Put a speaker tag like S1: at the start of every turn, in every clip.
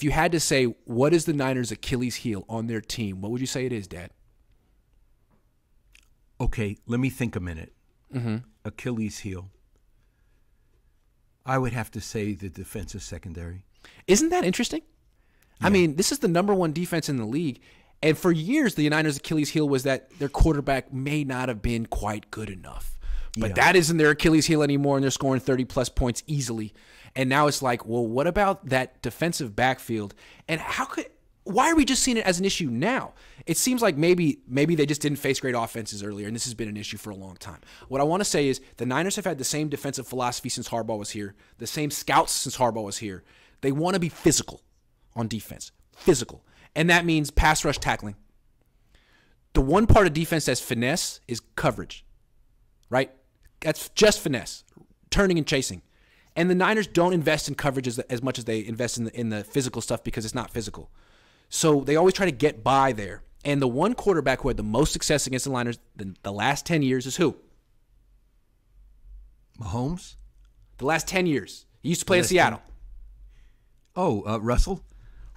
S1: if you had to say what is the Niners' Achilles heel on their team, what would you say it is, Dad?
S2: Okay, let me think a minute. Achilles heel. I would have to say the defensive secondary.
S1: Isn't that interesting? Yeah. I mean, this is the number one defense in the league. And for years, the Niners' Achilles heel was that their quarterback may not have been quite good enough. But that isn't their Achilles heel anymore, and they're scoring 30-plus points easily. And now it's like, well, what about that defensive backfield? And why are we just seeing it as an issue now? It seems like maybe they just didn't face great offenses earlier, and this has been an issue for a long time. What I want to say is the Niners have had the same defensive philosophy since Harbaugh was here, the same scouts since Harbaugh was here. They want to be physical on defense, physical. And that means pass rush tackling. The one part of defense that's finesse is coverage, right? That's just finesse, turning and chasing. And the Niners don't invest in coverage as much as they invest in the physical stuff because it's not physical. So they always try to get by there. And the one quarterback who had the most success against the Niners the last 10 years is who?
S2: Mahomes?
S1: The last 10 years. He used to play in Seattle.
S2: Russell?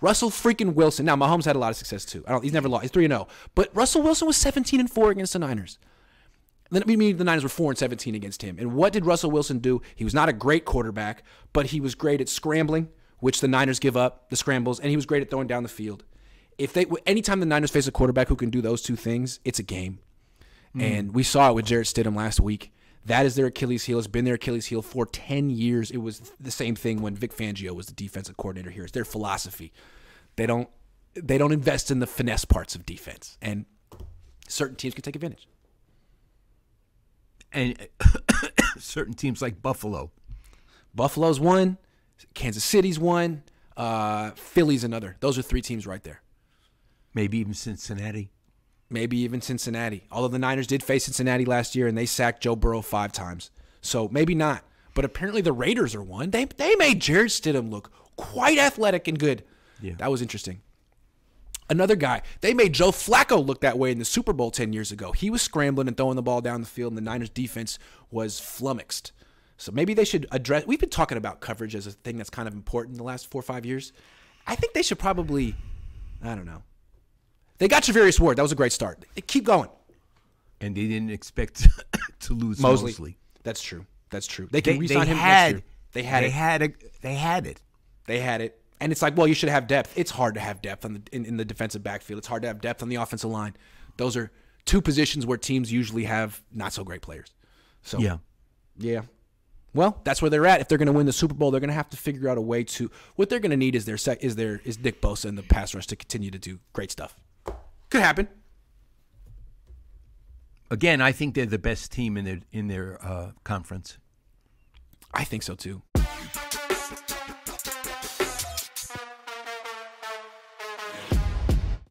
S1: Russell freaking Wilson. Now, Mahomes had a lot of success too. He's never lost. He's 3-0. But Russell Wilson was 17-4 against the Niners. The Niners were 4-17 against him. And what did Russell Wilson do? He was not a great quarterback, but he was great at scrambling, which the Niners give up, the scrambles, and he was great at throwing down the field. Anytime the Niners face a quarterback who can do those two things, it's a game. And we saw it with Jarrett Stidham last week. That is their Achilles heel. It's been their Achilles heel for 10 years. It was the same thing when Vic Fangio was the defensive coordinator here. It's their philosophy. They don't invest in the finesse parts of defense, and certain teams can take advantage.
S2: And certain teams like Buffalo.
S1: Buffalo's one. Kansas City's one. Philly's another. Those are three teams right there.
S2: Maybe even Cincinnati.
S1: Although the Niners did face Cincinnati last year, and they sacked Joe Burrow 5 times. So maybe not. But apparently the Raiders are one. They made Jarrett Stidham look quite athletic and good. Yeah. That was interesting. Another guy, they made Joe Flacco look that way in the Super Bowl 10 years ago. He was scrambling and throwing the ball down the field, and the Niners defense was flummoxed. So maybe they should address – we've been talking about coverage as a thing that's kind of important in the last 4 or 5 years. I think they should probably – I don't know. They got Javarius Ward. That was a great start. Keep going.
S2: And they didn't expect to lose Mosley.
S1: That's true. They can re-sign him next year. They had it. And it's like, well, you should have depth. It's hard to have depth in the defensive backfield. It's hard to have depth on the offensive line. Those are two positions where teams usually have not so great players. So yeah. Well, that's where they're at. If they're going to win the Super Bowl, they're going to have to figure out a way to. What they're going to need is Nick Bosa and the pass rush to continue to do great stuff. Could happen.
S2: Again, I think they're the best team in their conference.
S1: I think so too.